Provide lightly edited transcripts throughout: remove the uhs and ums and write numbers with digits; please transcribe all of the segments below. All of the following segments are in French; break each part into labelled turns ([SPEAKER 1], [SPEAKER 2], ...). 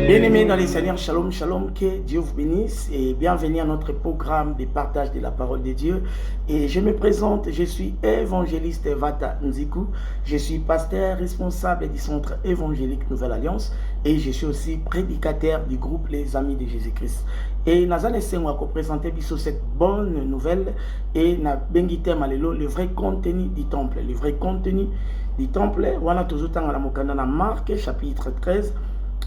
[SPEAKER 1] Bien-aimés dans les Seigneurs, shalom, shalom, que Dieu vous bénisse et bienvenue à notre programme de partage de la parole de Dieu. Et je me présente, je suis évangéliste Vata Nziku, je suis pasteur responsable du centre évangélique Nouvelle Alliance et je suis aussi prédicateur du groupe Les Amis de Jésus-Christ. Et nous allons présenter cette bonne nouvelle et nous allons le vrai contenu du temple. Le vrai contenu du temple, on a toujours dans Marc chapitre 13.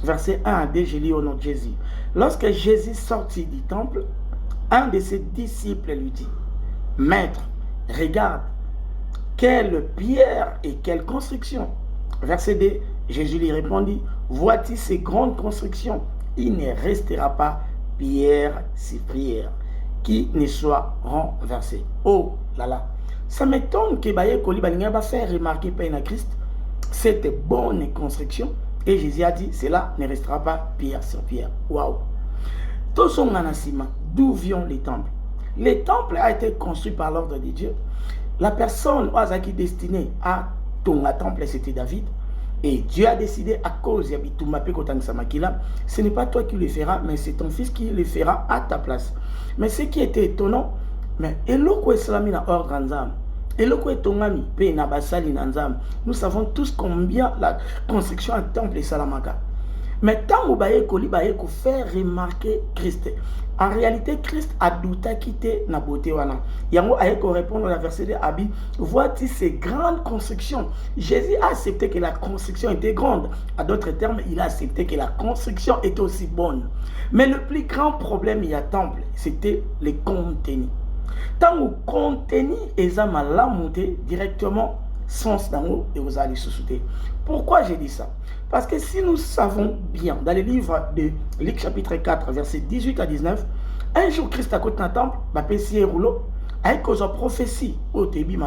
[SPEAKER 1] Verset 1 à 2, je lis au nom de Jésus. Lorsque Jésus sortit du temple, un de ses disciples lui dit, « Maître, regarde, quelle pierre et quelle construction !» Verset 2, Jésus lui répondit, « Voici ces grandes constructions, il ne restera pas pierre sur pierre qui ne soit renversée. » Oh là là, ça m'étonne que Baye Koli Balinga va faire remarquer par Christ cette bonne construction. Et Jésus a dit, cela ne restera pas pierre sur pierre. Waouh! Tous sont en d'où vient les temples? Les temples a été construit par l'ordre de Dieu. La personne qui est destinée à ton temple, c'était David. Et Dieu a décidé à cause de ce n'est pas toi qui le feras, mais c'est ton fils qui le fera à ta place. Mais ce qui était étonnant, mais nous savons tous combien la construction d'un temple est salamaka. Mais tant que vous faire remarquer Christ, en réalité, Christ a douta quitté na beauté wana. Yango ayeko répondre à la verset de Abi, voici ces grandes constructions. Jésus a accepté que la construction était grande. À d'autres termes, il a accepté que la construction était aussi bonne. Mais le plus grand problème il y a temple, c'était les contenus. Tant que contenu est monté directement sens dans haut et vous allez sous-souter. Pourquoi j'ai dit ça? Parce que si nous savons bien, dans le livre de Luc chapitre 4, versets 18 à 19, un jour Christ à côté d'un temple, il rouleau, avec une prophétie au début,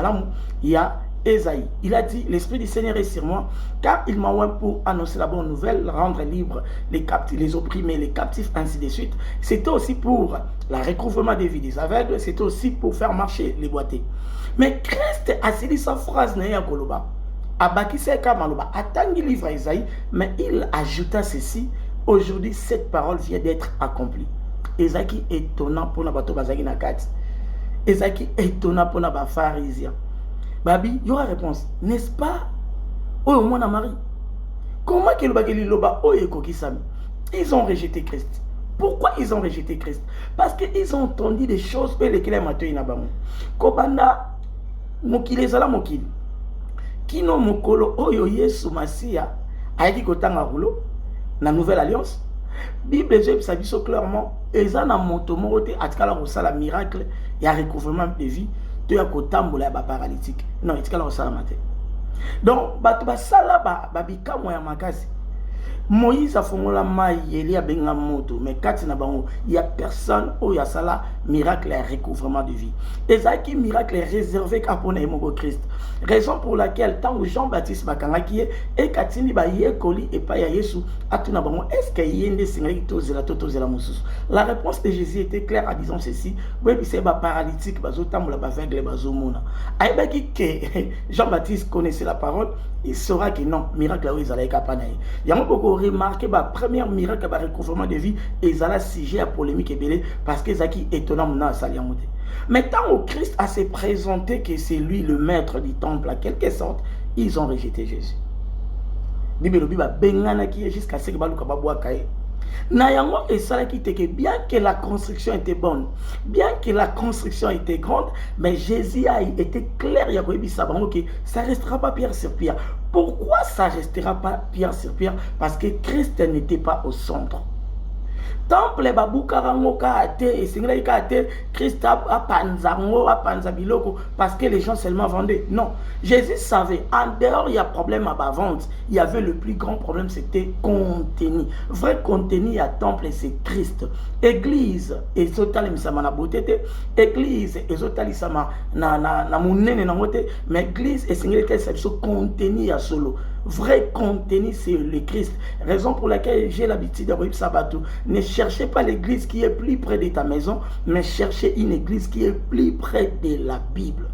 [SPEAKER 1] il y a Ésaïe. Il a dit, l'Esprit du Seigneur est sur moi, car il m'a envoyé pour annoncer la bonne nouvelle, rendre libre les captifs, les opprimés, les captifs, ainsi de suite. C'était aussi pour le recouvrement des vies des aveugles, c'était aussi pour faire marcher les boités. Mais Christ a dit sa phrase, attendu livre à Ésaïe, mais il ajouta ceci, aujourd'hui cette parole vient d'être accomplie. Ésaïe est étonnant pour nos bateaux bazaki na kat. Ésaïe est étonnant pour nos pharisiens. Babi, il y aura réponse. N'est-ce pas? Oh, mon Marie. Comment ils ont rejeté Christ. Pourquoi ils ont rejeté Christ? Parce qu'ils ont entendu des choses que les clémateurs n'ont Kobanda, mokile zala mokile. Kino mokolo oyo Yesu Masia aiki kotanga roulo na nouvelle alliance. Bible Jésus s'abisso clairement. Eza na moto morote atikala kosala miracle ya recouvrement de vie. Tu as kotambola ba paralytique. Non, itikala kosala mate. Donc bato basala ba bikamo ya makasi. Moïse a fongola mai Elia benga moto, mais kati na bango, il y a personne où il y a ça là miracle et recouvrement de vie. Et ça qui miracle est réservé qu'à pour Naïmo Christ. Raison pour laquelle tant que Jean-Baptiste bakanga qui est et katini ba yekoli et pas ya Yesu atuna bango est-ce que yende singeli tozela tozela mususu. La réponse de Jésus était claire en disant ceci, oui puis c'est ba paralytique bazo tambola ba aveugle bazo mona. Aibaki que Jean-Baptiste connaissait la parole, il saura que non, miracle là où ils allaient capanaï. Yango beaucoup remarqué la première miracle de recouvrement de vie et ils allaient sujet à polémique et belé parce que Zaki étonnant maintenant à Saliamote. Mais tant que Christ a se présenté que c'est lui le maître du temple, à quelque sorte, ils ont rejeté Jésus. Bible bengana qui est jusqu'à ce que baluka babwa kae. Nayango et ça qui était que bien que la construction était bonne, bien que la construction était grande, mais Jésus a été clair, il y a que ça restera pas pierre sur pierre. Pourquoi ça restera pas pierre sur pierre? Parce que Christ n'était pas au centre. Temple babu karango ka ate et singla ka ate Christ a panzango a panzabiloko parce que les gens seulement vendaient. Non, Jésus savait en dehors il y a problème à la vente. Il y avait le plus grand problème, c'était contenu. Vrai contenu à temple c'est Christ. Église et sotali misama na botete, église et sotali sama na munene na mote, mais église et singla ka c'est contenu à solo. vrai contenu, c'est le Christ. Raison pour laquelle j'ai l'habitude de dire Sabato. Ne cherchez pas l'église qui est plus près de ta maison, mais cherchez une église qui est plus près de la Bible.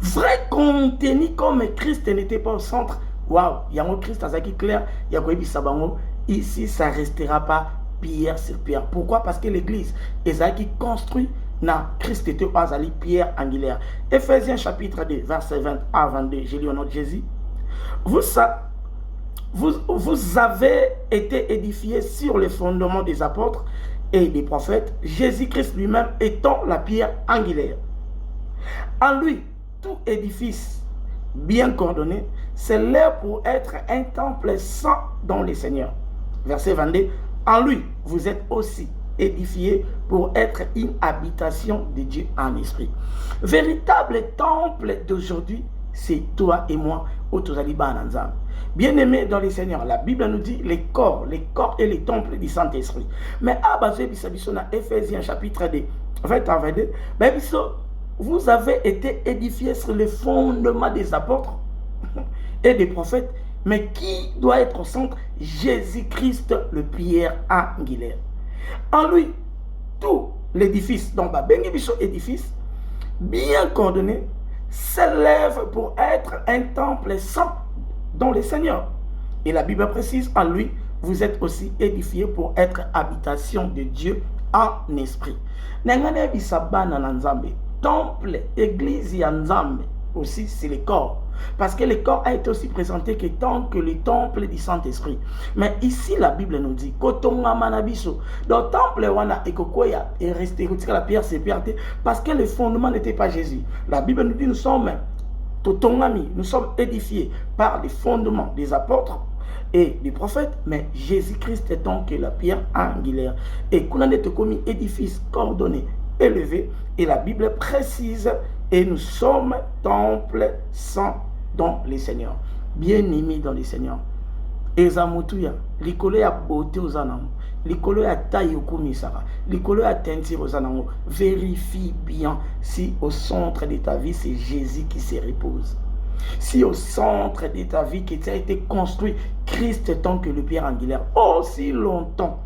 [SPEAKER 1] Vrai contenu comme Christ n'était pas au centre. Waouh, il y a un Christ qui clair, il y a un ici, ça ne restera pas pierre sur pierre. Pourquoi? Parce que l'église, qui construit, na Christ était azali pierre angulaire. Ephésiens chapitre 2, verset 20 à 22, j'ai lu au nom de Jésus. Vous avez été édifiés sur les fondements des apôtres et des prophètes, Jésus-Christ lui-même étant la pierre angulaire. En lui, tout édifice bien coordonné s'élève pour être un temple saint dans le Seigneur. Verset 22, en lui, vous êtes aussi édifiés pour être une habitation de Dieu en esprit. Véritable temple d'aujourd'hui, c'est toi et moi, bien aimé dans le Seigneur. La Bible nous dit les corps et les temples du Saint-Esprit. Mais à Ephésiens chapitre 2, 20 à 22, vous avez été édifiés sur les fondements des apôtres et des prophètes, mais qui doit être au centre? Jésus-Christ, le pierre angulaire. En lui, tout l'édifice, donc édifice, bien coordonné, s'élève pour être un temple saint dans le Seigneur. Et la Bible précise, en lui, vous êtes aussi édifiés pour être habitation de Dieu en esprit. Temple, église et Nzambe aussi, c'est le corps. Parce que le corps a été aussi présenté que tant que le temple du Saint-Esprit. Mais ici, la Bible nous dit, dans le temple, est resté la pierre, c'est pierre, parce que le fondement n'était pas Jésus. La Bible nous dit, nous sommes édifiés par les fondements des apôtres et des prophètes, mais Jésus-Christ est donc la pierre angulaire. Et qu'on a été commis édifice coordonné, élevé, et la Bible précise, et nous sommes temple saint dans les Seigneurs. Bien-aimés dans les Seigneurs. Ezamutuya, likolo ya beauté aux anango, likolo ya taille au komisara, likolo ya teinture aux anango. Vérifie bien si au centre de ta vie, c'est Jésus qui se repose. Si au centre de ta vie, qui a été construit, Christ tant que le pierre angulaire, aussi longtemps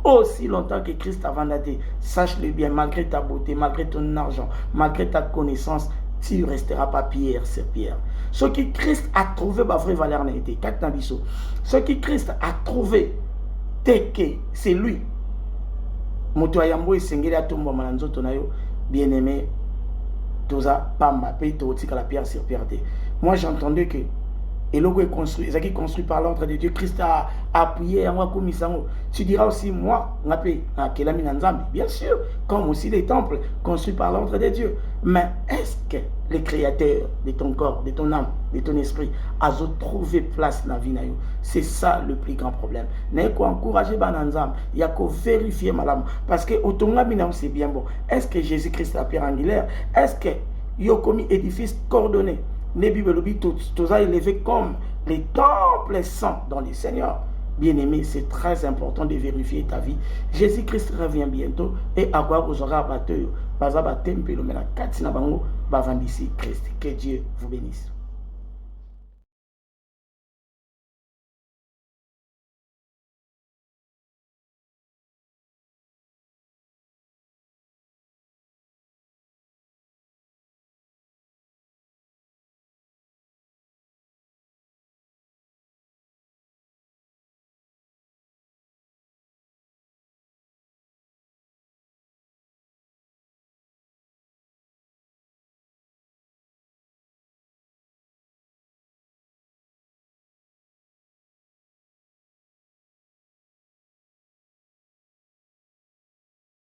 [SPEAKER 1] que Christ a vanité, sache-le bien, malgré ta beauté, malgré ton argent, malgré ta connaissance, tu ne resteras pas pierre sur pierre. Ce que Christ a trouvé, ma vraie valeur n'a été. Ce que Christ a trouvé, c'est lui. Bien aimé, moi j'ai entendu que et le est construit, c'est construit par l'ordre de Dieu. Christ a appuyé en moi comme tu diras aussi moi, bien sûr, comme aussi les temples construits par l'ordre de Dieu. Mais est-ce que le créateur de ton corps, de ton âme, de ton esprit a trouvé place dans la vie? C'est ça le plus grand problème. Il faut encourager Bananzam, il y a qu'à vérifier madame. Parce que c'est bien bon. Est-ce que Jésus-Christ la pierre angulaire? Est-ce que il y a commis édifice coordonné? Les Bibles tout ça élevé comme les temples saints dans les Seigneurs. Bien-aimé, c'est très important de vérifier ta vie. Jésus-Christ revient bientôt et à quoi vous aurez abattu. Que Dieu vous bénisse.